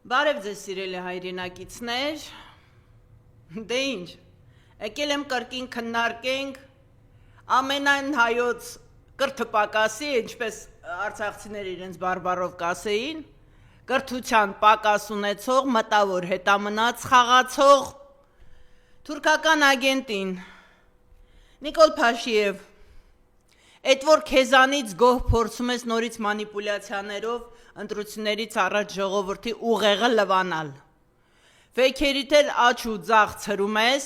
Բարև ձեզ սիրելի հայրենակիցներ, դե ինչ, եկել եմ կրկին քննարկենք ամենայն հայոց կրթպակասի, ինչպես արցախցիներ իրենց բարբառով կասեին, կրթության պակաս ունեցող, մտավոր հետամնաց խաղացող թուրքական ագենտին Նիկոլ Փաշիև, այդ որ քեզանից գոհ փորձում ես նորից մանիպուլյացիաներով ընտրություններից առաջ ժողովրդի ուղեղը լվանալ, ֆեյքերիդ էլ աչ ու ձախ ցրում ես,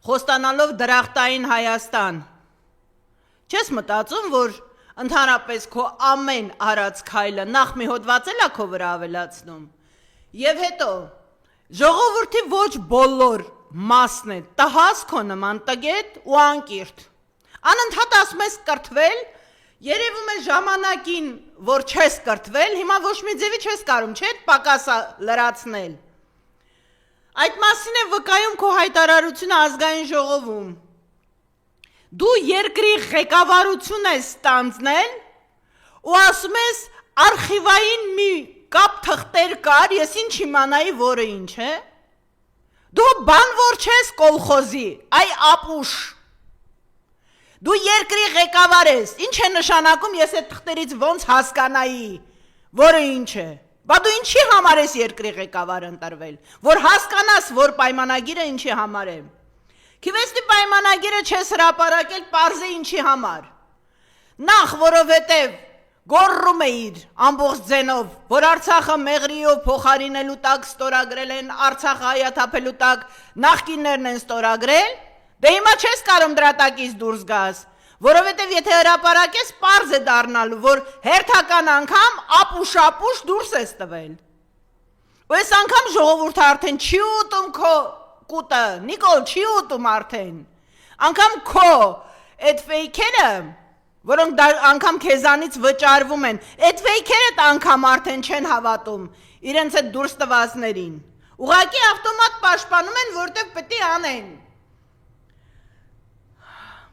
խոստանալով դրախտային Հայաստան, չես մտածում, որ ընդհանրապես քո ամեն արած քայլը նախ մի հոդված էլ ա քո վրա ավելացնում, և հետո ժողովրդի ոչ բոլոր մասն է տհաս քո նման տգետ ու անկիրթ, անընդհատ ասում ես կրթվել, երևում է ժամանակին, որ չես կրթվել, հիմա ոչ մի ձևի չես կարում, չէ՞ պակասը լրացնել։ Այդ մասին է վկայում քո հայտարարությունը ազգային ժողովում։ Դու երկրի ղեկավարություն ես ստանձնել ու ասում ես արխիվային մի կապ թղթեր կար, ես ինչ իմանայի, որը ինչ է։ Դու բանվոր չես կոլխոզի, այ ապուշ։ Դու երկրի ղեկավար ես, ինչ է նշանակում, ես այդ թղթերից ոնց հասկանայի, որը ինչ է։ Բա դու ինչի համար ես երկրի ղեկավար ընտրվել, որ հասկանաս, որ պայմանագիրը ինչի համար է։ Քիվեստի պայմանագիրը չես հրապարակել, պարզ է ինչի համար։ Նախ, որովհետև գոռում էիր ամբողջ ձենով, որ Արցախը մեղրիով փոխարինելու տակ ստորագրել են, Արցախը հայաթափելու տակ նախկիններն են ստորագրել, դե հիմա չես կարում դրա տակից դուրս գաս, որովհետև եթե հրապարակես, պարզ է դառնալու, որ հերթական անգամ ապուշ դուրս ես տվել։ Ու այս անգամ ժողովուրդը արդեն չի ուտում քո կուտը, Նիկոլ, չի ուտում արդեն։ Անգամ քո այդ ֆեյքերը, որոնք անգամ քեզանից վճարվում են, այդ ֆեյքերը անգամ արդեն չեն հավատում իրենց այդ դուրս տվածներին։ Ուղղակի ավտոմատ պաշտպանում են, որտեղ պետք է անեն։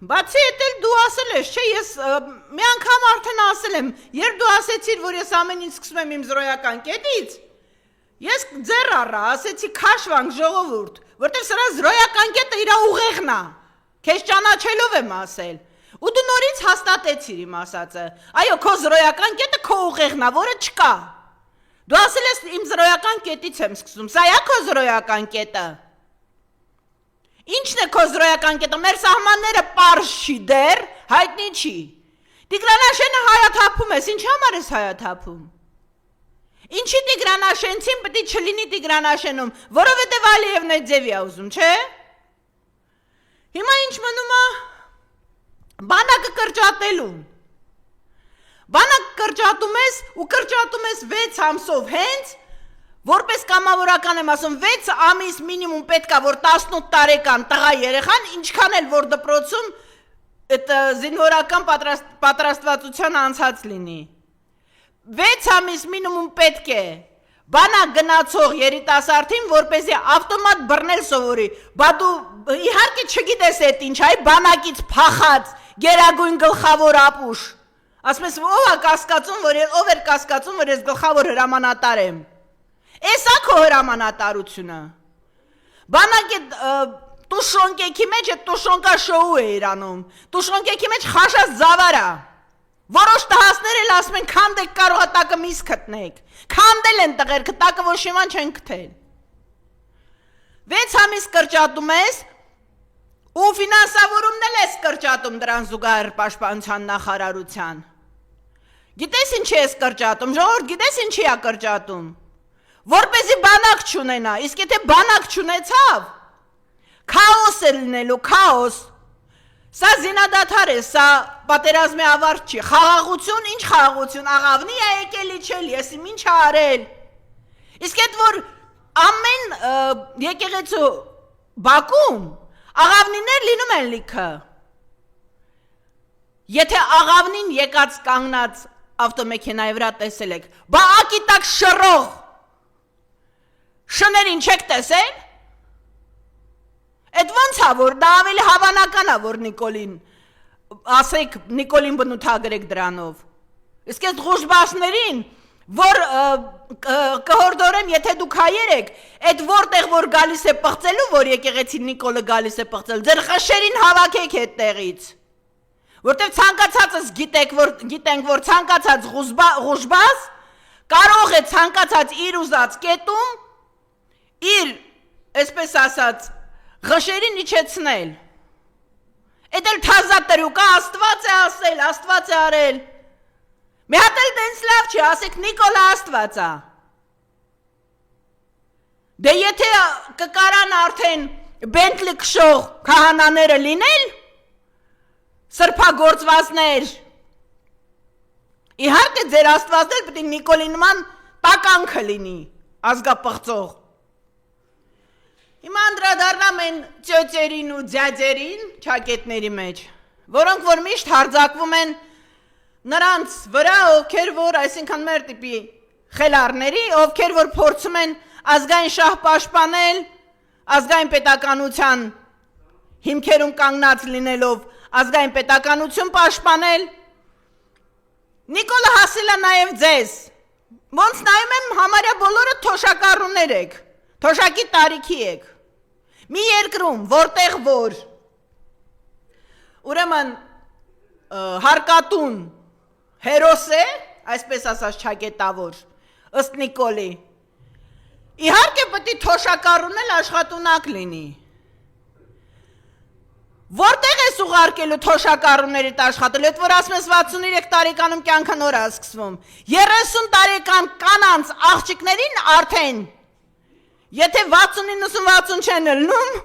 Բացի էդ էլ դու ասել ես, չէ, ես մի անգամ արդեն ասել եմ, երբ դու ասեցիր, որ ես ամեն ինչ սկսում եմ իմ զրոյական կետից, ես ձեռ առա, ասեցի քաշվանք ժողովուրդ, որտեղ սրա զրոյական կետը իրա ուղեղն է, քեզ ճանաչելով եմ ասել, ու դու նորից հաստատեցիր իմ ասածը, այո, քո զրոյական կետը քո ուղեղն է, որը չկա, դու ասել ես իմ զրոյական կետից եմ սկսում, սա է քո զրոյական կետը։ Ինչն է քո զրոյական կետը, մեր սահմանները պարզ չի դեռ, հայտնի չի։ Տիգրանաշենը հայաթափում ես, ինչ համար ես հայաթափում։ Ինչի Տիգրանաշենցին պետք է չլինի Տիգրանաշենում, որովհետև Ալիևն այդ ձևի է ուզում, չէ։ Հիմա ինչ մնում է բանակը կրճատելուն։ Բանակ կրճատում ես ու կրճատում ես 6 ամսով հենց, որպես կամավորական եմ ասում, 6 ամիս մինիմում պետք է, որ 18 տարեկան տղա երեխան, ինչքան էլ որ դպրոցում այդ զինվորական պատրաստվածության անցած լինի։ 6 ամիս մինիմում պետք է բանակ գնացող երիտասարդին, որպեսզի ավտոմատ բռնել սովորի, բա դու իհարկե չգիտես այդ ինչ, այ բանակից փախած գերագույն գլխավոր ապուշ։ Ասում ես, ով էր կասկածում, որ ես գլխավոր հրամանատար եմ։ Էսա քո հրամանատարությունը։ Բանակի տուշոնկեքի մեջ է տուշոնկա շոու է իրանում, տուշոնկեքի մեջ խաշած զավար է։ Որոշ տղասներ էլ ասում են, քանդեք կարող է տակը միս գտնեք, քանդել են տղերքը, տակը ոչ իման չեն գտել։ 6 ամիս կրճատում ես ու ֆինանսավորումն էլ ես կրճատում դրան զուգահեռ պաշտպանության նախարարության։ Գիտես ինչի ես կրճատում, ժողովուրդ գիտես ինչի է կրճատում։ Որպեսզի բանակ չունենա, իսկ եթե բանակ չունեցավ, քաոս է լինելու, քաոս, սա զինադադար է, սա պատերազմի ավարտ չի, խաղաղություն, ինչ խաղաղություն, աղավնի է եկել իջել, ես իմ ինչ արել, իսկ այդ որ ամեն եկեղեցու բակում, աղավնիներ լինում են լիքը, եթե աղավնին եկած կանգնած ավտոմեքենայի վրա տեսել եք, բա ակի տակ շռող, շներին չեք տեսել, այդ ոնց է, որ դա ավելի հավանական է, որ Նիկոլին, ասեք Նիկոլին բնութագրեք դրանով, իսկ այդ ղուժբասներին որ կհորդորեմ, եթե դուք հայեր եք, այդ որտեղ որ գալիս է պղծելու, որ եկեղեցի Նիկոլը գալիս է պղծել, ձեր խշերին հավաքեք այդտեղից, որտեղ ցանկացածս գիտենք, որ ցանկացած ղուժբազ կարող է ցանկացած իր ուզած կետում իր, այսպես ասած, ղշերին իջեցնել։ Այդ էլ թազա տրյուկա, Աստված է ասել, Աստված է արել։ Մի հատ էլ տենց լավ չի, ասեք Նիկոլը Աստված է։ Դե եթե կկարան արդեն Բենտլի քշող քահանաները լինել, սրբագործվածներ, իհարկե ձեր Աստվածն էլ պետք է Նիկոլի նման տականքը լինի, ազգապղծող։ Հիմա անդրադառնամ են ծյոծերին ու ձյաձերին չակետների մեջ, որոնք որ միշտ հարձակվում են նրանց վրա, ովքեր որ, այսինքն մեր տիպի խելառների, ովքեր որ փորձում են ազգային շահ պաշտպանել, ազգային պետականության հիմքերում կանգնած լինելով, ազգային պետականություն պաշտպանել։ Նիկոլը հասել է նաև ձեզ, ոնց նայում եմ համարյա բոլորը թոշակառուներ եք, թոշակի տարիքի եք, մի երկրում, որտեղ որ, ուրեմն հարկատուն հերոս է, այսպես ասած չակետավոր, ըստ Նիկոլի, իհարկե պետք է թոշակառուն էլ աշխատունակ լինի։ Որտեղ ես ուղարկելու թոշակառուներիդ աշխատել, այդ որ ասում ես 63 տարեկանում կյանքը նոր է սկսվում, 30 տարեկան կանանց աղջիկներին արդեն, եթե 60-90 չեն ելնում,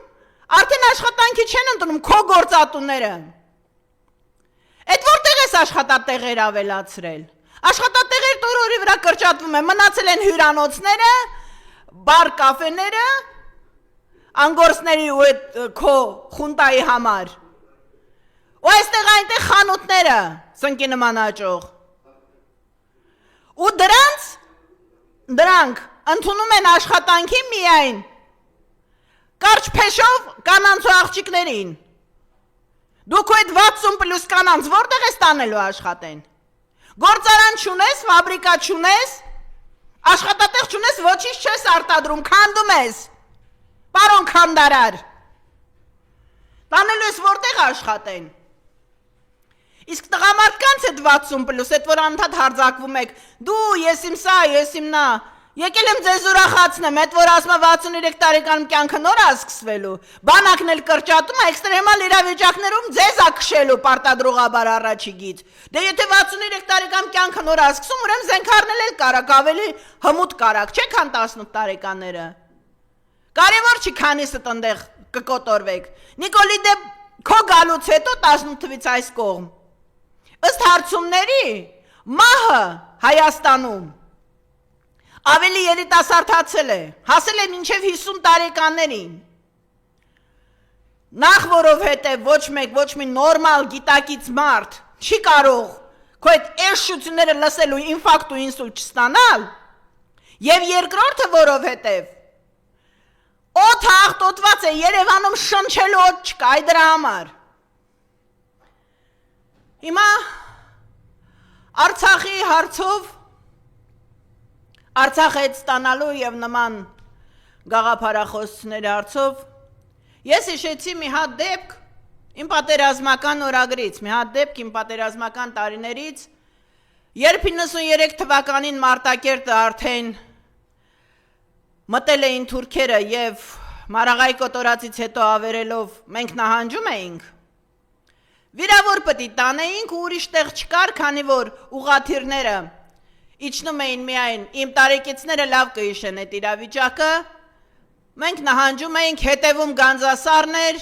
արդեն աշխատանքի չեն ընդունում քո գործատուները։ Այդ որտեղ ես աշխատատեղեր ավելացրել, աշխատատեղեր տորորի վրա կրճատվում են, մնացել են հյուրանոցները, բար կաֆեները, անգորսների ու այդ քո խունտայի համար, ու այստեղ այնտեղ խանութները, սնկի նման աճող, ու դրանք ընդունում են աշխատանքի միայն կարճ փեշով կանանց ու աղջիկներին, դուք այդ 60 պլյուս կանանց որտեղ ես տանելու աշխատեն, գործարան չունես, ֆաբրիկա չունես, աշխատատեղ չունես, ոչինչ չես արտադրում, քանդում ես, պարոն քանդարար, տանելու ես որտեղ աշխատեն, իսկ տղամարդկանց այդ 60 պլյուս, այդ որ անդադ հարձակվում եք, դու ես իմ սա, ես իմ նա, եկել եմ ձեզ ուրախացնեմ, այդ որ ասում է 63 տարեկանում կյանքը նոր է սկսվելու, բանակն էլ կրճատում է, էքստրեմալ իրավիճակներում ձեզ է քշելու պարտադրողաբար առաջիկից, դե եթե 63 տարեկան կյանքը նոր է սկսում, ուրեմն զենքարնել էլ կարակ, ավելի հմուտ կարակ, չէ քան 18 տարեկանները, կարևոր չի քանիսը տնտեղ կկոտորվեք, Նիկոլի դե քո գալուց հետո 18 թվից այս կողմ, ըստ հարցումների, մահը Հայաստանում ավելի երիտասարդացել է, հասել է մինչև 50 տարեկաններին, նախ որովհետև ոչ մի նորմալ գիտակից մարդ չի կարող քո այդ էշությունները լսելու ինֆարկտ ու ինսուլտ չստանալ, և երկրորդը որովհետև օդը աղտոտված է, Երևանում շնչելու օդ չկա, այ դրա համար։ Հիմա Արցախի հարցով, Արցախը հետ ստանալու և նման գաղափարախոսությունների հարցով, ես հիշեցի մի հատ դեպք իմ պատերազմական օրագրից, մի հատ դեպք իմ պատերազմական տարիներից, երբ 93 թվականին Մարտակերտը արդեն մտել էին թուրքերը և Մարաղայի կոտորածից հետո ավերելով մենք նահանջում էինք, վիրավոր պտի տանեինք ու ուրիշ տեղ չկար, քանի որ ուղաթիռները իջնում էին միայն, իմ տարեկիցները լավ կհիշեն այդ իրավիճակը, մենք նահանջում էինք, հետևում գանձասարներ,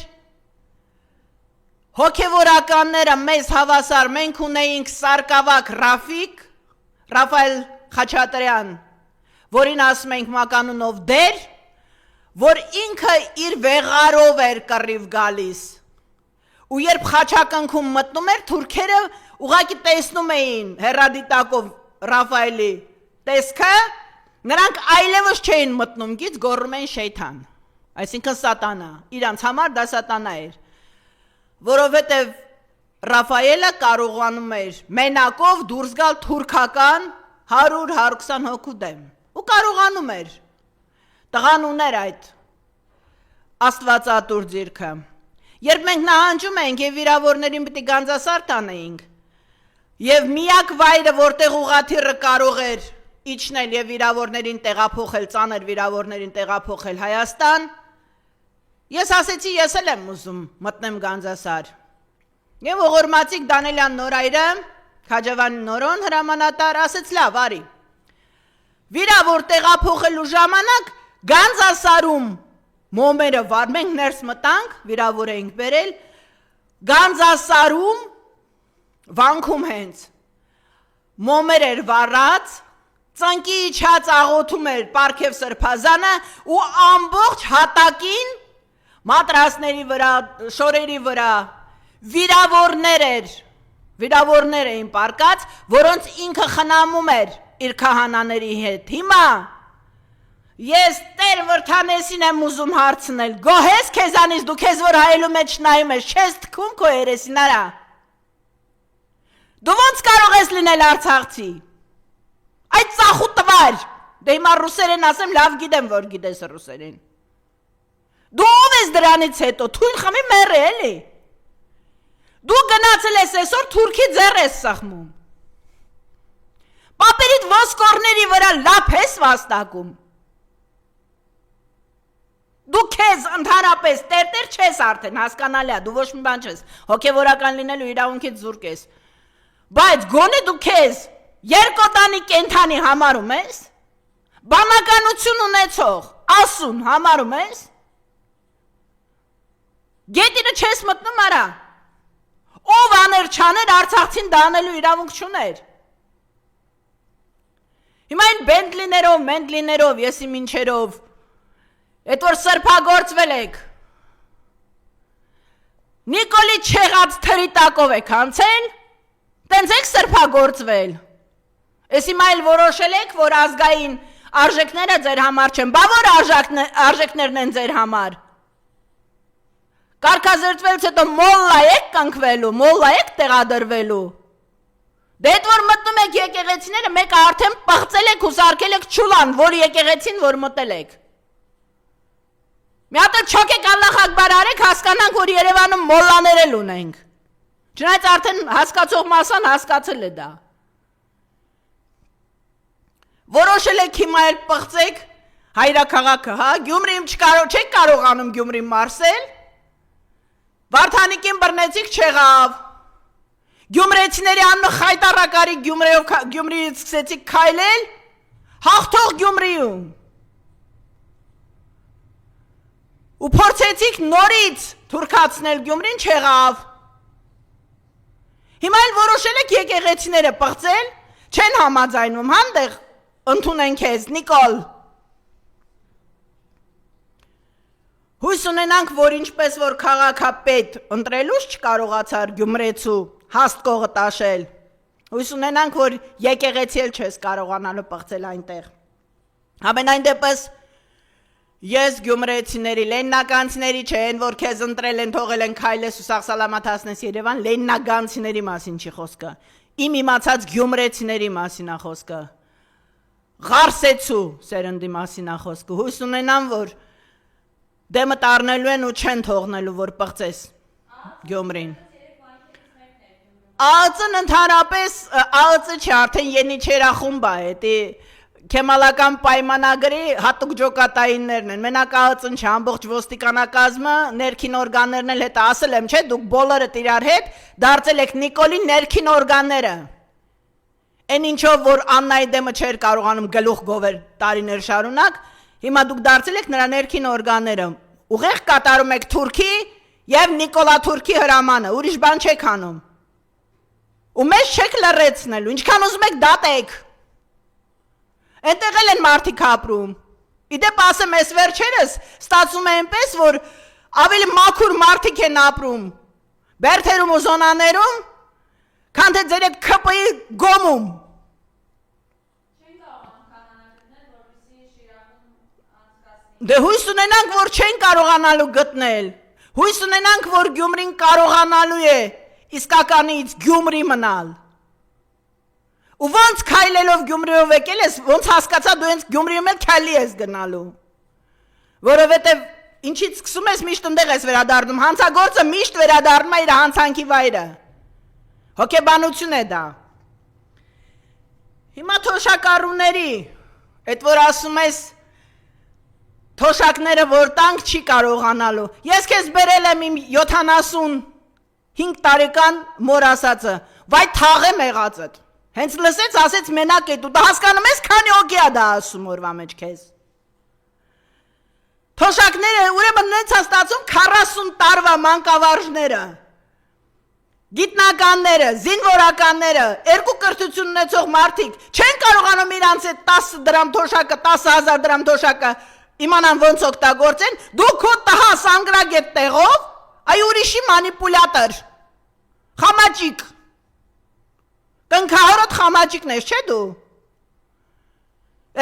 հոգևորականները մեզ հավասար, մենք ունեինք Սարգսակ Ռաֆայել Խաչատրյան, որին ասում ենք մականունով դեր, որ ինքը իր վեղարով էր կռիվ գալիս, ու երբ խաչակնքում մտնում էր, թուրքերը ուղղակի տեսնում էին հեռադիտակով Ռաֆայելի տեսքը, նրանք այլևս չէին մտնում գից, գոռում էին շեյթան, այսինքն սատանա, իրանց համար դա սատանա էր, որովհետև Ռաֆայելը կարողանում էր մենակով դուրս գալ թուրքական 100-120 հոգու դեմ ու կարողանում էր տղան ուներ այդ աստվածատուր ձիրքը երբ մենք նահանջում ենք եւ վիրավորներին պիտի գանձասար տանեինք եւ միակ վայրը որտեղ ուղաթիռը կարող էր իջնել եւ վիրավորներին տեղափոխել ծանր վիրավորներին տեղափոխել Հայաստան ես ասեցի ես էլ եմ ուզում մտնեմ գանձասար եւ ողորմածիկ Դանելյան Նորայրը Քաջավանի Նորոն հրամանատար ասեց լավ արի վիրավոր տեղափոխելու ժամանակ գանձասարում մոմերը վար մենք ներս մտանք վիրավոր էինք բերել գանձասարում վանքում հենց մոմեր էր վառած ծնկի իջած աղոթում էր Պարքև Սրբազանը ու ամբողջ հատակին մատրասների վրա շորերի վրա վիրավորներ էին պարկած, որոնց ինքը խնամում էր իր քահանաների հետ։ Հիմա ես Տեր Վրդանեսին եմ ուզում հարցնել, գոհես քեզանից դու քեզ որ հայելու մեջ նայում ես, չես թքում քո երեսին արա։ Դու ոնց կարող ես լինել Արցախցի։ Այդ ծախու տվար։ Դե հիմա ռուսերեն ասեմ, լավ գիտեմ, որ գիտես ռուսերեն։ Դու ով ես դրանից հետո, թույլ խմի մեռ էլի։ Դու գնացել ես այսօր Թուրքի ձեռ ես սխմում։ Պապերիդ ոսկորների վրա լապ ես վաստակում։ Դու քեզ ընդհանրապես տերտեր չես արդեն, հասկանալի է, դու ոչ մի բան չես, հոգևորական լինելու իրավունքից զուրկ ես։ Բայց գոնե դու քեզ երկոտանի կենթանի համարում ես։ Բանականություն ունեցող, ասուն համարում ես։ Գետինը չես մտնում արա։ Ով աներ չաներ Արցախցին դա անելու իրավունք չուներ։ Հիմա այն Բենտլիներով, եսի մինչերով, այդ որ սրբագործվել եք, Նիկոլի չեղած թրի տակով եք անցել, տենց եք սրբագործվել։ Ես հիմա էլ որոշել եք, որ ազգային արժեքները ձեր համար չեն, բա որ արժեքներն են ձեր համար։ Կարգազրծվելուց հետո մոլլա եք կնքվելու, մոլլա եք տեղադրվելու։ Դե այդ որ մտնում եք եկեղեցիները, մեկը արդեն պղծել եք ու սարքել եք չուլան, որ եկեղեցին որ մտել եք։ Մի հատ չոք եք Ալլահ Ակբար արեք, հասկանանք, որ Երևանում մոլլաներ էլ ունենք։ Չնայած արդեն հասկացող մասան հասկացել է դա։ Որոշել եք հիմա էլ պղծեք հայրաքաղաքը, հա, Գյումրիում չեք կարողանում Գյումրի մարսել։ Վարդանիկին բռնեցիք չեղավ, Գյումրեցիների անունը խայտառակարի Գյումրիից սկսեցիք քայլել, հաղթող Գյումրիում, ու փորձեցիք նորից թուրքացնել Գյումրին չեղավ, հիմա էլ որոշել եք եկեղեցիները պղծել, չեն համաձայնում, հանդեղ ընդունեն քեզ, Նիկոլ, Հույս ունենանք, որ ինչպես որ քաղաքապետ ընտրելուց չկարողացար Գյումրեցու հաստ կողը տաշել, հույս ունենանք, որ եկեղեցի էլ չես կարողանալու պղծել այնտեղ։ Ամենայն դեպս ես Գյումրեցիների, լեննականցիների չեն, որ քեզ ընտրել են, թողել են քայլես ու սաղ սալամաթ հասնես Երևան, լեննականցիների մասին չի խոսքը, իմ իմացած Գյումրեցիների մասին է խոսքը, Ղարսեցու սերնդի մասին է խոսքը, հույս ունենամ, որ դեմը տարնելու են ու չեն թողնելու, որ պղծես Գյումրին։ ԱԱԾ-ն ընդհանրապես, ԱԱԾ չի, արդեն Ենիչերախումբ է, էտի քեմալական պայմանագրի հատուկ ջոկատայիններն են, մենակ ԱԱԾ-ն չի, ամբողջ ոստիկանակազմը, ներքին օրգաններն էլ հետ ասել եմ, չէ, դուք բոլորդ իրար հետ դարձել եք Նիկոլի ներքին օրգանները։ Այն ինչով, որ Աննայի դեմը չէր կարողանում գլուխ գովել տարիներ շարունակ, Հիմա դուք դարձել եք նրա ներքին օրգանները, ուղեղ կատարում եք Թուրքի և Նիկոլա Թուրքի հրամանը, ուրիշ բան չեք անում։ Ու մեզ չեք լռեցնելու, ինչքան ուզում եք դատեք։ Այնտեղ էլ են մարդիկ ապրում։ Իդեպ ասեմ, այս վերջերս ստացվում է այնպես, որ ավելի մաքուր մարդիկ են ապրում Բերդերում ու զոնաներում, քան թե ձեր այդ ՔՊ-ի գոմում։ Դե հույս ունենանք, որ չեն կարողանալու գտնել, հույս ունենանք, որ Գյումրին կարողանալու է իսկականից Գյումրի մնալ, Ու ոնց քայլելով Գյումրիով եկել ես, ոնց հասկացա դու հենց Գյումրիում էլ քայլի ես գնալու։ Որովհետև ինչից սկսում ես միշտ ընդեղ ես վերադառնում, հանցագործը միշտ վերադառնում է իր հանցանքի վայրը։ Հոգեբանություն է դա։ Հիմա թոշակառուների, այդ որ ասում ես թոշակները որ տանք չի կարողանալու։ Ես քեզ բերել եմ իմ 75 տարեկան մոր ասածը, վայ թաղեմ եղածդ։ Հենց լսեց, ասեց մենակ է դու, դա հասկանում ես քանի օգի է դա ասում օրվա մեջ քեզ։ Թոշակները ուրեմն նենց է ստացում 40 տարվա մանկավարժները, գիտնականները, զինվորականները, երկու կրթություն ունեցող մարդիկ չեն կարողանում իրանց այդ 10 դրամ թոշակը, 10,000 դրամ թոշակը իմանան ոնց օգտագործեն, դու քո տհա սանգրագետ տեղով, այ ուրիշի մանիպուլյատոր, խամաճիկ, կնքահորոտ խամաճիկն ես, չէ դու,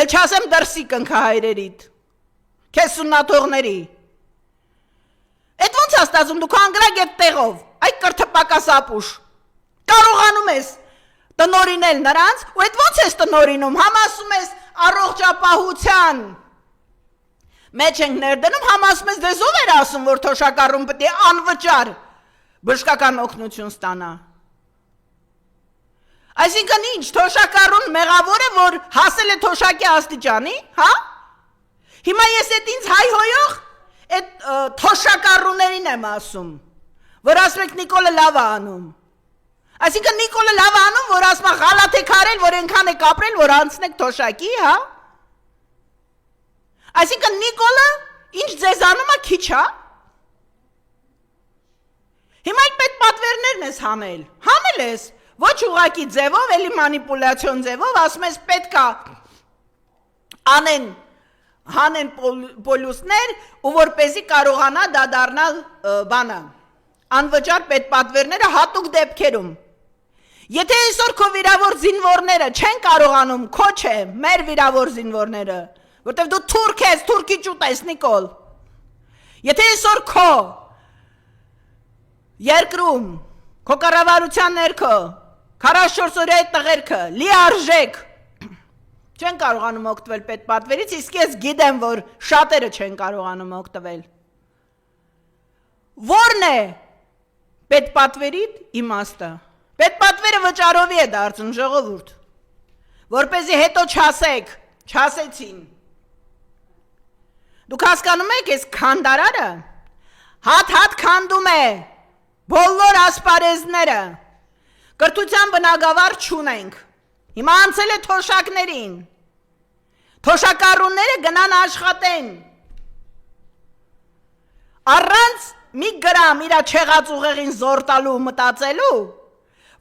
էլ չասեմ դրսի կնքահայրերիդ, քեզ սուննաթողների, այդ ոնց է ստացում դու քո անգրագետ տեղով, այ կրթպակասապուշ, կարողանում ես տնորինել նրանց, ու այդ ոնց ես տնորինում, համ ասում ես առողջապահության մեջ ենք ներդնում, համ ասում ես դեզ ով էր ասում, որ թոշակառուն պետք է անվճար բժշկական օգնություն ստանա։ Այսինքն ինչ, թոշակառուն մեղավոր է, որ հասել է թոշակի աստիճանի, հա? Հիմա ես այդ ինձ հայհոյող այդ թոշակառուներին եմ ասում, որ ասում եք Նիկոլը լավ է անում։ Այսինքն Նիկոլը լավ է անում, որ ասում է գալատ եք արել, որ այնքան եք ապրել, որ անցնեք թոշակի, հա? Այսինքն Նիկոլը ինչ ձեզանում է քիչ, հա? Հիմա այդ պետ պատվերներն ես հանել, հանել ես, ոչ ուղակի ձևով, էլի մանիպուլյացիոն ձևով, ասում ես պետք է հանեն պոլյուսներ, ու որպեսզի կարողանա դա դառնալ բանը, անվճար պետ պատվերները հատուկ դեպքերում։ Եթե այսօր քո վիրավոր զինվորները չեն կարողանում, քո չէ, մեր վիրավոր զինվորները, որտեվ դու թուրք ես, թուրքի ճուտ ես, Նիկոլ։ Եթե այսօր քո երկրում, քո կառավարության ներքո, 44 օրյա այդ տղերքը, լիարժեք, չեն կարողանում օգտվել պետպատվերից, իսկ ես գիտեմ, որ շատերը չեն կարողանում օգտվել։ Որն է պետպատվերի իմաստը։ Պետպատվերը վճարովի է դարձում ժողովուրդ, որպեսզի հետո չասեք, չասեցին։ Դուք հասկանում եք, այս քանդարարը հատ-հատ քանդում է բոլոր ասպարեզները, կրթության բնագավառ չունենք, հիմա անցել է թոշակներին, թոշակառունները գնան աշխատեն, առանց մի գրամ իրա չեղած ուղեղին զոր տալու մտածելու,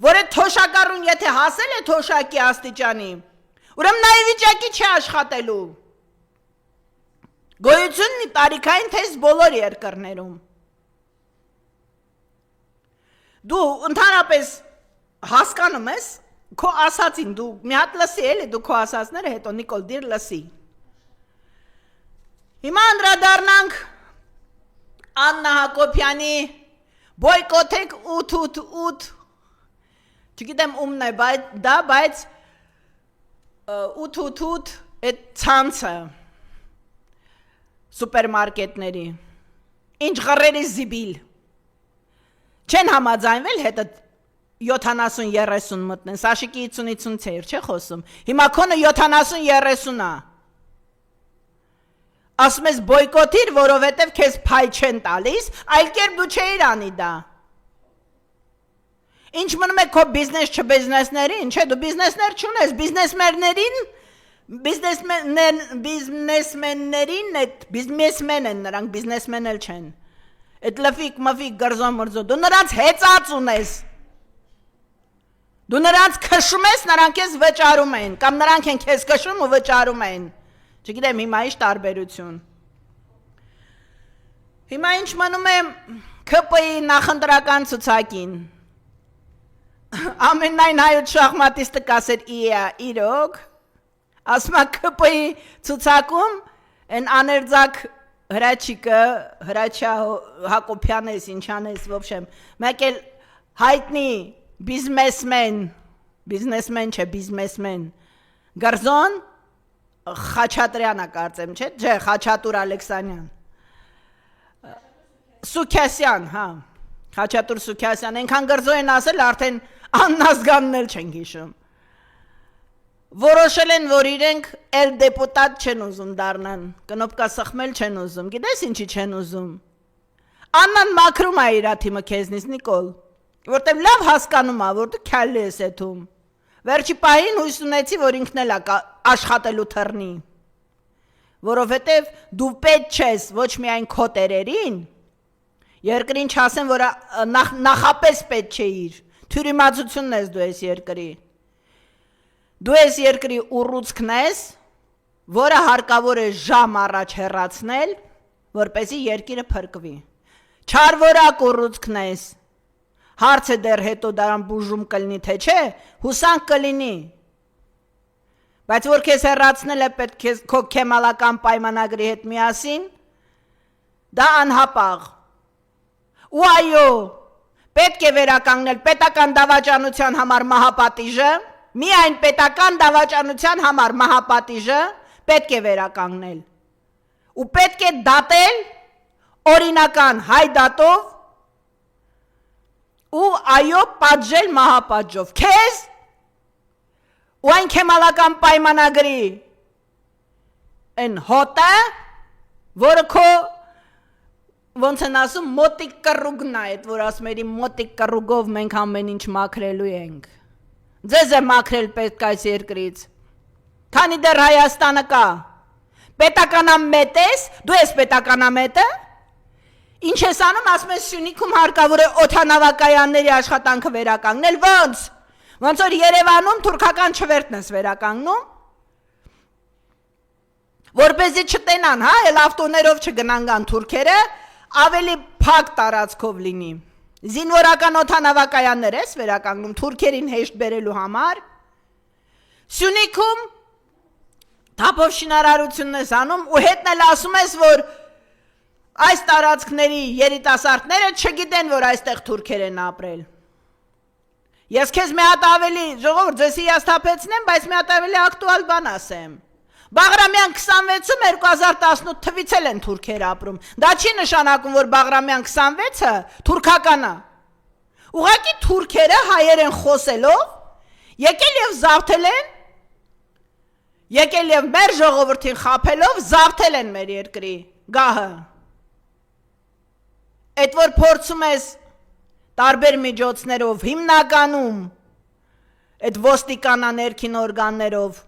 որ այդ թոշակառուն եթե հասել է թոշակի աստիճանի, ուրեմն նա ի վիճակի չի աշխատելու։ Գոյությունն տարիքային թեզ բոլոր երկրներում։ Դու ընդհանրապես հասկանում ես, քո ասածին, դու մի հատ լսի էլի, դու քո ասածները հետո Նիկոլ դիր լսի։ Հիմա անդրադառնանք Աննա Հակոբյանի բոյկոթեք 888, չգիտեմ ումն է դա, բայց 888 այդ ցանցը սուպերմարկետների, ինչ ғռերի զիբիլ, չեն համաձայնվել հետը 70-30 մտնեն, Սաշիկի 50-50 ծեր չէ խոսում, հիմա քոնը 70-30 է, ասում ես բոյկոտիր, որովհետև քեզ փայ չեն տալիս, այլ կերպ դու չէիր անի դա։ Ինչ մնում է քո բիզնես չբիզնեսներին, չէ դու բիզնեսներ չունես, բիզնեսմեններին, բիզնեսմեն են նրանք, բիզնեսմեն էլ չեն, այդ լվիկ, մվիկ, գրզո մրզո, դու նրանց հեծած ունես, դու նրանց քշում ես, նրանք ես վճարում են, կամ նրանք են քեզ քշում ու վճարում են, չգիտեմ հիմա ինչ տարբերություն։ Հիմա ինչ մնում է ԿՊ-ի նախընտրական ցուցակին, ամենայն հայոց շախմատիստը կասեր իրոք, ասում է ԿՊ-ի ցուցակում են աներձակ հրաչիկը, հրաչա Հակոբյան ես, ինչան ես, ոբշեմ, մեկ էլ հայտնի բիզնեսմեն, բիզնեսմեն չէ, բիզնեսմեն, Գրզոն Խաչատրյանը կարծեմ, չէ, Խաչատուր Ալեքսանյան, Սուքյասյան, հա, Խաչատուր Սուքյասյան, ենքան Գրզո են ասել, արդեն աննազգանն էլ չեն հիշում, որոշել են, որ իրենք էլ դեպուտատ չեն ուզում դառնան, կնոպկա սխմել չեն ուզում, գիտես ինչի չեն ուզում, Աննան մաքրում է իրա թիմը քեզնից, Նիկոլ, որտև լավ հասկանում է, որ դու քյալի ես էթում, վերջի պահին հույս ունեցի, որ ինքն էլ աշխատելու թռնի, որովհետև դու պետք չես ոչ միայն քո տերերին, երկրին չասեն, որ նախապես պետք չէ իր, թյուրիմացությունն ես դու ես երկրի, դու ես երկրի ուռուցքն ես, որը հարկավոր է ժամ առաջ հեռացնել, որպեսզի երկիրը փրկվի, չարվորակ ուռուցքն ես, հարց է դեռ հետո դարան բուժում կլինի, թե չէ, հուսանք կլինի, բայց որ քեզ հեռացնել է պետք քո քեմալական պայմանագրի հետ միասին, դա անհապաղ, ու այո, պետք է վերականգնել պետական դավաճանության համար մահապատիժը, միայն պետական դավաճանության համար մահապատիժը պետք է վերականգնել, ու պետք է դատել օրինական հայ դատով, ու այո պատժել մահապատժով, քեզ ու այն քեմալական պայմանագրի են հոտը, որը քո ոնց են ասում մոտիկ կռուգն է, այդ որ ասում երի մոտիկ կռուգով մենք ամեն ինչ մաքրելու ենք, ձեզ է մաքրել պետք այս երկրից, քանի դեռ Հայաստանը կա, պետականամետ ես, դու ես պետականամետը, ինչ ես անում, ասում ես Սյունիքում հարկավոր է օդանավակայանների աշխատանքը վերականգնել, ոնց որ Երևանում թուրքական չվերթն ես վերականգնում, որպեսզի չտենան, հա, էլ ավտոներով չգնան թուրքերը, ավելի փակ տարածքով լինի, զինվորական օդանավակայաններ ես վերականգնում, թուրքերին հեշտ բերելու համար, Սյունիքում թափով շինարարությունն ես անում, ու հետն էլ ասում ես, որ այս տարածքների երիտասարդները չգիտեն, որ այստեղ թուրքեր են ապրել, ես քեզ մի հատ ավելի, ժողովուրդ, ձեզ հիասթափեցնեմ, բայց մի հատ ավելի ակտուալ բան ասեմ, Բաղրամյան 26-ում 2018 թվից էլ են թուրքեր ապրում, դա չի նշանակում, որ Բաղրամյան 26-ը թուրքական է, ուղղակի թուրքերը հայերեն խոսելով, եկել և զավթել են, եկել և մեր ժողովրդին խաբելով, զավթել են մեր երկրի գահը, այդ որ փորձում ես տարբեր միջոցներով, հիմնականում, այդ ոստիկանաներքին օրգաններով,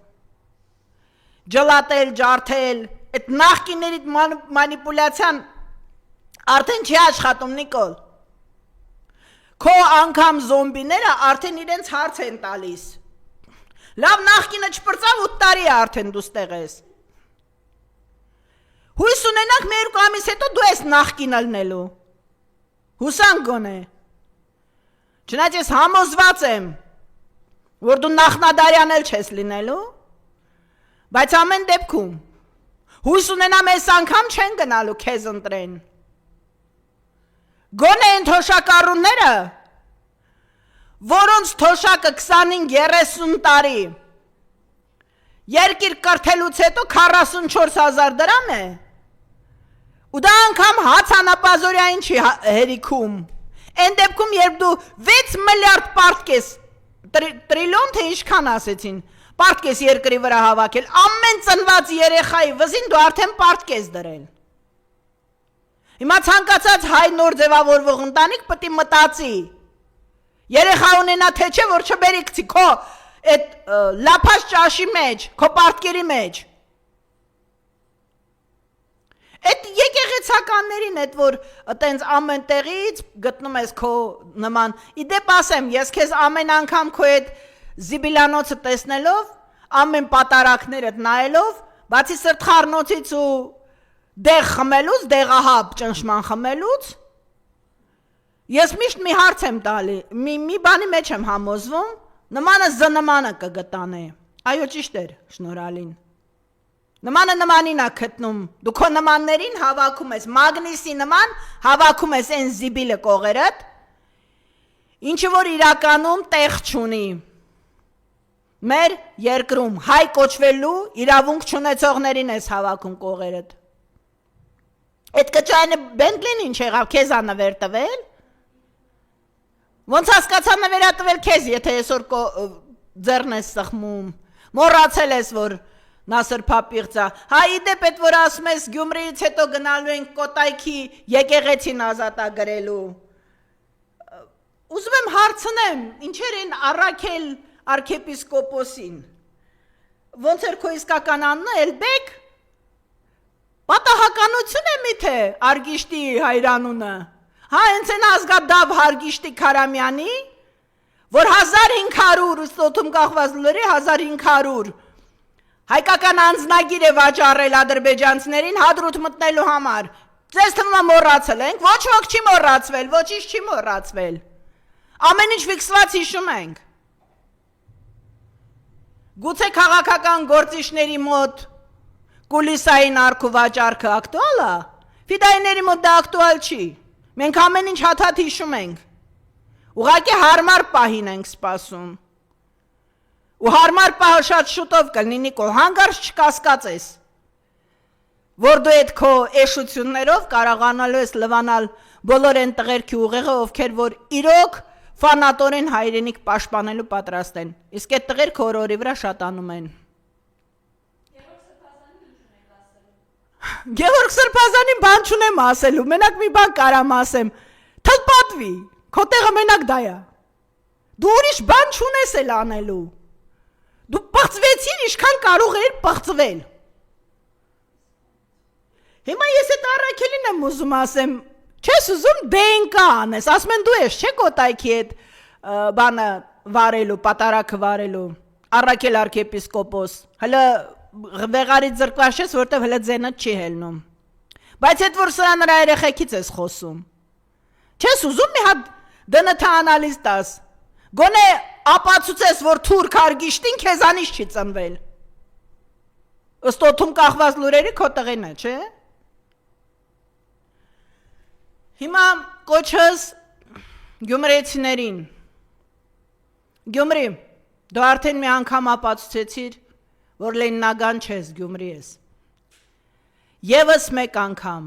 ջլատել, ջարդել, այդ նախկիների մանիպուլյացիան արդեն չի աշխատում, Նիկոլ, քո անգամ զոմբիները արդեն իրենց հարց են տալիս, լավ նախկինը չպրծավ 8 տարի է արդեն դու ստեղ ես, հույս ունենանք մի 2 ամիս հետո դու ես նախկին ալնելու, հուսանք գոնե, չնայած ես համոզված եմ, որ դու նախնադարյան էլ չես լինելու, բայց ամեն դեպքում, հույս ունենամ ես անգամ չեն գնալու քեզ ընտրեն, գոնե են թոշակառուները, որոնց թոշակը 25-30 տարի, երկիր կրթելուց հետո 44,000 դրամ է, ու դա անգամ հաց անապազորյային չի հերիքում, են դեպքում երբ դու 6 միլիարդ պարտքես, տրիլիոն թե ինչքան ասեցին, պարտքես երկրի վրա հավաքել, ամեն ծնված երեխայի վզին դու արդեն պարտքես դրել, հիմա ցանկացած հայ նոր ձևավորվող ընտանիք պետք է մտածի, երեխա ունենա թե չէ, որ չբերի գցի քո այդ լափաշ ճաշի մեջ, քո պարտքերի մեջ, այդ եկեղեցականներին այդ որ տենց ամեն տեղից գտնում ես քո նման, իդեպ ասեմ, ես քեզ ամեն անգամ քո այդ զիբիլանոցը տեսնելով, ամեն պատարակներդ նայելով, բացի սրտխառնոցից ու դեղ խմելուց, դեղահապ ճնշման խմելուց, ես միշտ մի հարց եմ տալի, մի բանի մեջ եմ համոզվում, նմանը զնմանը կգտանե, այո ճիշտ էր, շնորհալին, նմանը նմանին է գտնում, դու քո նմաններին հավաքում ես, մագնիսի նման հավաքում ես այն զիբիլը կողերդ, ինչը որ իրականում տեղ չունի, մեր երկրում հայ կոչվելու իրավունք չունեցողներին ես հավաքում կողերդ։ Այդ կճայանը Բենտլին ինչ եղավ, քեզ ա նվեր տվել։ Ոնց հասկացա նվերա տվել քեզ, եթե այսօր ձեռն ես սխմում, մոռացել ես, որ Նասր Փապիղծա։ Հա իդեպ այդ որ ասում ես Գյումրիից հետո գնալու ենք Կոտայքի եկեղեցին ազատագրելու։ Ուզում եմ հարցնեմ, ինչեր են առաքել arczepiskoposin։ Ոնց էր քո իսկական անունը Էլբեկ։ Պատահականություն է միթե Արգիշտի հայրանունը։ Հա հենց այն ազգադավ Հարգիշտի Քարամյանի, որ 1500 ստոթում կախված լուրի 1500 հայկական անձնագիր է վաճառել ադրբեջանցիներին հադրութ մտնելու համար։ Ձեզ թվում է մոռացել ենք, ոչ ոք չի մոռացվել, ոչինչ չի մոռացվել։ Ամեն ինչ ֆիքսված հիշում ենք։ Գուցե քաղաքական գործիչների մոտ կուլիսային արքու վաճառքը ակտուալ է, ֆիդայիների մոտ դա ակտուալ չի։ Մենք ամեն ինչ հաթաթ հիշում ենք։ Ուղղակի հարմար պահին ենք սպասում։ Ու հարմար պահը շատ շուտով կլինի Նիկոլ, հանգարց չկասկածես, որ դու այդ քո էշություններով կարողանալու ես լվանալ բոլոր այն տղերքի ուղեղը, ովքեր որ իրոք ֆանատորեն հայրենիք պաշտպանելու պատրաստ են, իսկ այդ տղերքը օրորի վրա շատանում են։ Գևորգ Սրբազանին բան չունեմ ասելու, մենակ մի բան կարամ ասեմ, թլպատվի, քո տեղը մենակ դա է։ Դու ուրիշ բան չունես էլ անելու։ Դու պղծվեցիր, ինչքան կարող էիր պղծվել։ Հիմա ես այդ առաքելին եմ ուզում ասեմ, չես ուզում DNK անես, ասում են դու ես, չէ Կոտայքի այդ բանը վարելու, պատարակը վարելու, առաքել arczepiskopos, հələ վեղարից զրկված ես, որտեվ հələ ձենը չի հելնում։ Բայց այդ որ սրա նրա երեխեքից ես խոսում։ Չես ուզում մի հատ DNT անալիզ տաս, գոնե ապացուցես, որ թուրք Արգիշտին քեզանից չի ծնվել։ Ըստ օդում կախված լուրերի քո տղեն է, չէ՞։ Հիմա կոչս գյումրեցիներին։ Գյումրի, դու արդեն մի անգամ ապացուցեցիր, որ լենինական չես, Գյումրի ես։ Եվս մեկ անգամ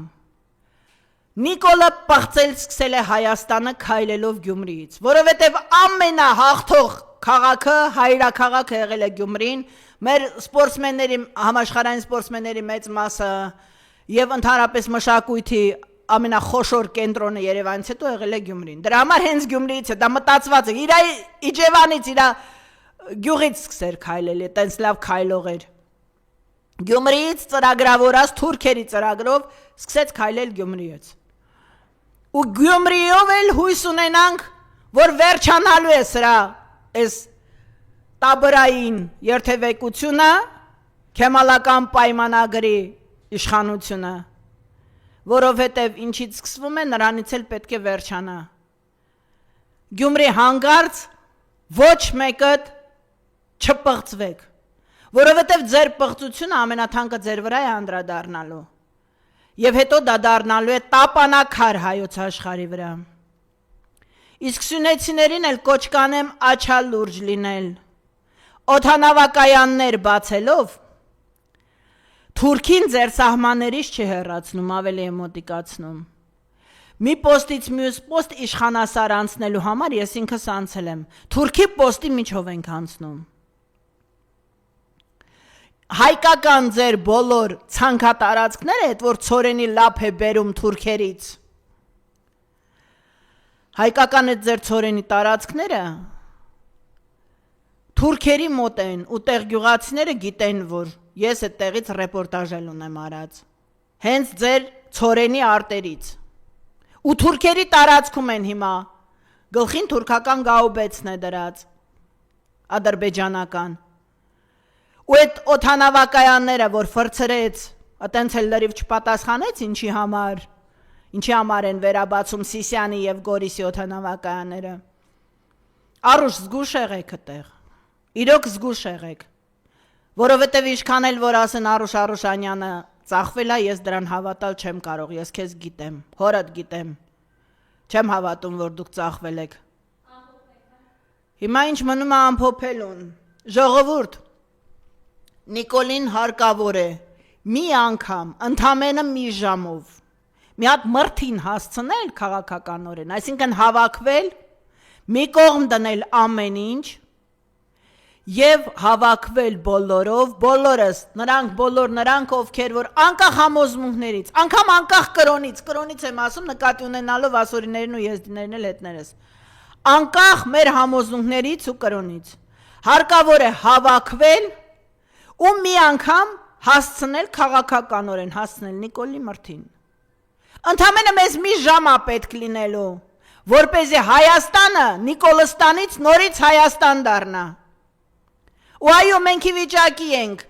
Նիկոլը պղծել սկսել է Հայաստանը քայլելով Գյումրիից, որովհետև ամենահաղթող քաղաքը, հայրաքաղաքը եղել է Գյումրին, մեր սպորտսմենների, համաշխարհային սպորտսմենների մեծ մասը եւ ընդհանրապես մշակույթի ամենախոշոր կենտրոնը Երևանից հետո եղել է Գյումրին։ Դրա համար հենց Գյումրիից է, դա մտածված է, իր Իջևանից, իր գյուղից սկսեր քայլել, այտենց լավ քայլող էր։ Գյումրիից ծրագրավորած թուրքերի ծրագրով սկսեց քայլել Գյումրիից։ Ու Գյումրիով էլ հույս ունենանք, որ վերջանալու է սրա այս տաբրային երթևեկությունը, քեմալական պայմանագրի իշխանությունը, որովհետև ինչից սկսվում է, նրանից էլ պետք է վերջանա։ Գյումրի հանգարց ոչ մեկդ չպղծվեք, որովհետև ձեր պղծությունը ամենաթանկը ձեր վրա է անդրադառնալու, և հետո դա դառնալու է տապանակար հայոց աշխարհի վրա։ Իսկ սյունեցիներին էլ կոչ կանեմ աչալ լուրջ լինել, օդանավակայաններ բացելով, Թուրքին ձեր սահմաններից չհեռացնում, ավելի է մոտիկացնում։ Մի պոստից մյուս պոստ իշխանասար անցնելու համար ես ինքս անցել եմ, Թուրքի պոստի միջով ենք անցնում։ Հայկական ձեր բոլոր ցանկատարածքները, այդ որ ցորենի լափ է բերում թուրքերից, հայկական այդ ձեր ցորենի տարածքները թուրքերի մոտ են ու տեղ գյուղացիները գիտեն, որ ես այդ տեղից ռեպորտաժ ունեմ արած, հենց ձեր ցորենի արտերից, ու թուրքերի տարածքում են հիմա, գլխին թուրքական գաուբեցն է դրած, ադրբեջանական, ու այդ օդանավակայանները, որ ֆրցրեց, այտենց էլ լրիվ չպատասխանեց, ինչի համար են վերաբացում Սիսյանի և Գորիսի օդանավակայանները, առուշ զգուշ եղեք այդտեղ, իրոք զգուշ եղեք, որովհետև ինչքան էլ որ ասեն Արուշ Արուշանյանը ծախվել է, ես դրան հավատալ չեմ կարող, ես քեզ գիտեմ, հորդ գիտեմ, չեմ հավատում, որ դուք ծախվել եք։ Հիմա ինչ մնում է ամփոփելուն, Ժողովուրդ, Նիկոլին հարկավոր է մի անգամ, ընդամենը մի ժամով, մի հատ մրթին հասցնել քաղաքականորեն, այսինքն հավաքվել, մի կողմ դնել ամեն ինչ եւ հավաքվել բոլորով, բոլորս, նրանք ովքեր որ անկախ համոզմունքներից, անգամ անկախ կրոնից եմ ասում, նկատի ունենալով ասորիներին ու եզդիներին էլ հետներս, անկախ մեր համոզմունքներից ու կրոնից, հարկավոր է հավաքվել ու մի անգամ հասցնել քաղաքականորեն, հասցնել Նիկոլի մրթին։ Ընդամենը մեզ մի ժամ է պետք լինելու, որպեսզի Հայաստանը Նիկոլստանից նորից Հայաստան դառնա։ Ու այո, մենք ի վիճակի ենք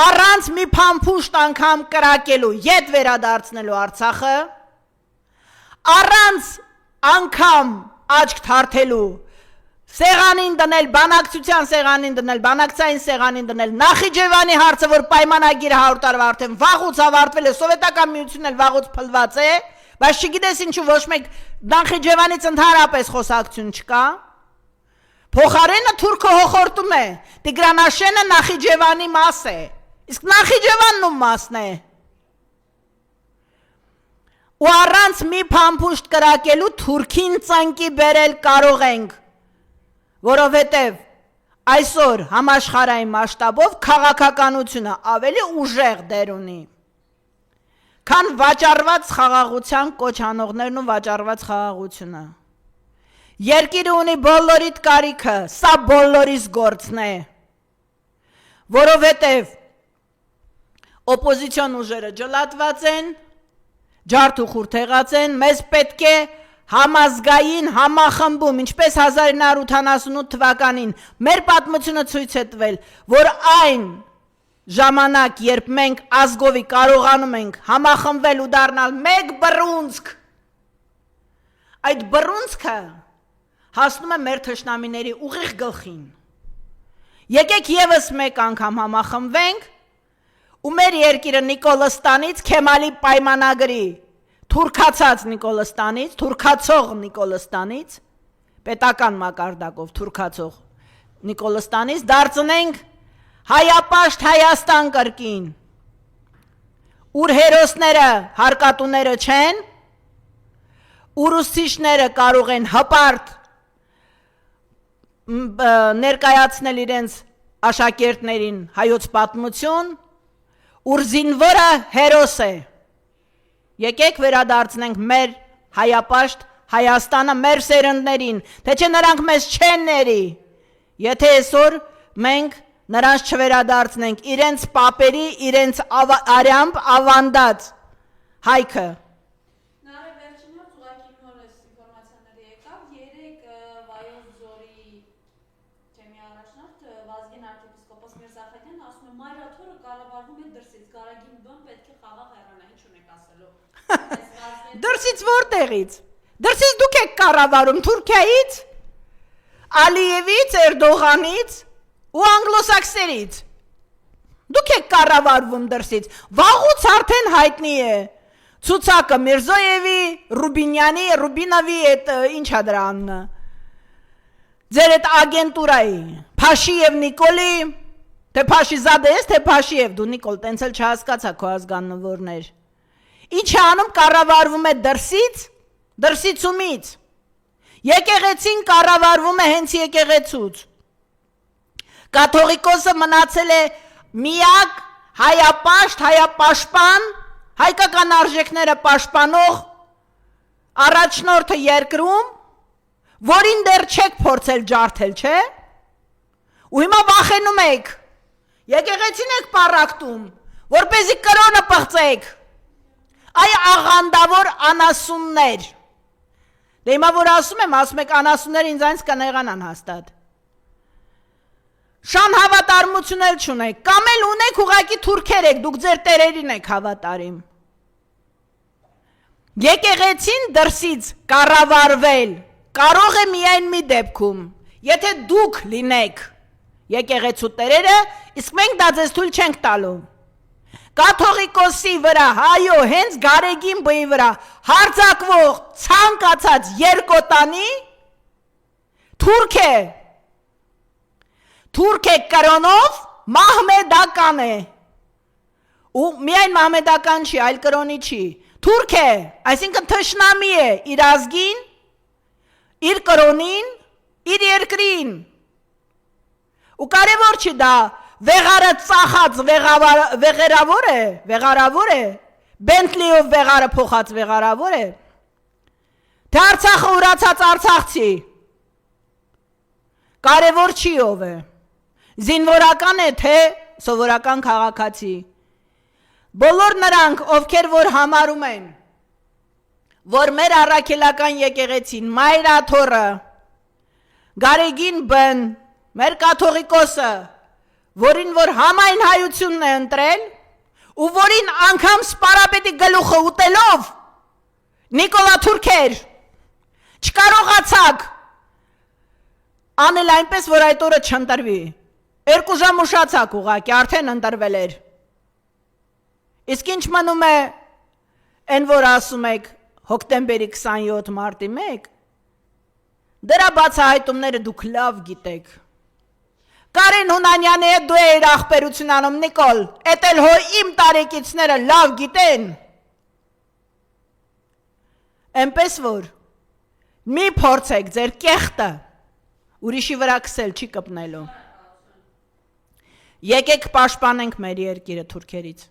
առանց մի փամփուշտ անգամ կրակելու, ետ վերադարձնելու Արցախը, առանց անգամ աչք թարթելու, սեղանին դնել, բանակցության սեղանին դնել, բանակցային սեղանին դնել, Նախիջևանի հարցը, որ պայմանագիրը 100 տարվա արդեն վաղուց ավարտվել է, սովետական միությունն էլ վաղուց փլված է, բայց չգիտես ինչու ոչ մեկ Նախիջևանից ընդհանրապես խոսակցություն չկա, փոխարենը թուրքը հոխորտում է, Տիգրանաշենը Նախիջևանի մաս է, իսկ Նախիջևանն ում մասն է։ Ու առանց մի փամփուշտ կրակելու Թուրքին ծնկի բերել կարող ենք, որովհետև այսօր համաշխարհային մասշտաբով քաղաքականությունը ավելի ուժեղ դեր ունի, քան վաճառված խաղաղության կոչ անողներն ու վաճառված խաղաղությունը։ Երկիրը ունի բոլորիդ կարիքը, սա բոլորիս գործն է, որովհետև օպոզիցիոն ուժերը ջլատված են, ջարդ ու խուրդ եղած են, մեզ պետք է համազգային համախմբում, ինչպես 1988 թվականին մեր պատմությունը ցույց է տվել, որ այն ժամանակ, երբ մենք ազգովի կարողանում ենք համախմբվել ու դառնալ մեկ բռունցք, այդ բռունցքը հասնում է մեր թշնամիների ուղիղ գլխին։ Եկեք եւս մեկ անգամ համախմբվենք ու մեր երկիրը Նիկոլստանից Քեմալի պայմանագրի թուրքացած Նիկոլստանից, թուրքացող Նիկոլստանից, պետական մակարդակով թուրքացող Նիկոլստանից դարձնենք հայապաշտ Հայաստան կրկին, ուր հերոսները հարկատուները չեն, ուր ուսուցիչները կարող են հպարտ ներկայացնել իրենց աշակերտներին հայոց պատմություն, ուր զինվորը հերոս է։ Եկեք վերադարձնենք մեր հայապաշտ Հայաստանը մեր սերնդներին, թե չէ նրանք մեզ չեն ների, եթե այսօր մենք նրանց չվերադարձնենք իրենց պապերի, իրենց արյամբ ավանդած հայքը։ Նարե վերջինով ուղղակի նորից ինֆորմացիաները եկավ, 3 Վայոց Ձորի թեմի առաջնորդ Վազգեն arczepiskopos Միրզախարյանն ասում է մայրաթորը կառավարվում է դրսից, Գարագին բան պետք է խաղաղ հեռանա, ինչ ունեք ասելու։ Դրսից որտեղից։ Դրսից դուք եք կառավարում Թուրքիայից, Ալիևից, Էրդողանից ու անգլոսաքսերից։ Դուք եք կառավարվում դրսից։ Վաղուց արդեն հայտնի է։ Ցուցակը Միրզոևի, Ռուբինյանի, Ռուբինովի այդ ինչա դրա անունը։ Ձեր այդ ագենտուրայի, Փաշիև Նիկոլի, թե Փաշիզադե ես, թե Փաշիև, դու Նիկոլ, տենց էլ չհասկացա քո ազգաննորներ։ Ինչ է անում, կառավարվում է դրսից ումից։ Եկեղեցին կառավարվում է հենց եկեղեցուց։ Կաթողիկոսը մնացել է միակ հայապաշտ, հայապաշտպան, հայկական արժեքները պաշտպանող առաջնորդը երկրում, որին դեռ չեք փորձել ջարդել, չէ՞։ Ու հիմա վախենում եք, եկեղեցին եք պառակտում, որպեսզի կրոնը պղծեք։ Այ աղանդավոր անասուններ։ Դե հիմա որ ասում եք անասունները ինձ այնց կներանան հաստատ։ Շան հավատարմություն էլ չունեք, կամ էլ ունեք ուղղակի թուրքեր եք, դուք ձեր տերերին եք հավատարիմ։ Եկեղեցին դրսից կառավարվել կարող է միայն մի դեպքում, եթե դուք լինեք եկեղեցու տերերը, իսկ մենք դա ձեզ թույլ չենք տալու։ Կաթողիկոսի վրա, հայո, հենց Գարեգին բի վրա հարձակվող ցանկացած երկոտանի թուրք է։ Թուրք է կրոնով մահմեդական է։ Ու միայն մահմեդական չի, այլ կրոնի չի։ Թուրք է, այսինքն թշնամի է իր ազգին, իր կրոնին, իր երկրին։ Ու կարևոր չի դա վեղարը ծախած վեղարավոր է, Բենթլիով վեղարը փոխած վեղարավոր է, թե Արցախը ուրացած արցախցի, կարևոր չի ով է, զինվորական է, թե սովորական քաղաքացի, բոլոր նրանք, ովքեր որ համարում են, որ մեր առաքելական եկեղեցին, մայրաթոռը, Գարեգին բն, մեր կաթողիկոսը, որին որ համայն հայությունն է ընտրել, ու որին անգամ սպարապետի գլուխը ուտելով, Նիկոլա Թուրքեր, չկարողացաք անել այնպես, որ այդ օրը չընտրվի, 2 ժամ ուշացաք ուղղակի, արդեն ընտրվել էր, իսկ ինչ մնում է, են որ ասում եք, հոկտեմբերի 27 մարտի 1, դրա բացահայտումները դուք լավ գիտեք, Կարեն Հունանյանի հետ դու էիր ախպերություն անում, Նիկոլ, էդ էլ հո իմ տարեկիցները լավ գիտեն, Էնպես որ, մի փորձեք ձեր կեղտը, ուրիշի վրա քսել չի կպնելու, եկեք պաշտպանենք մեր երկիրը թուրքերից,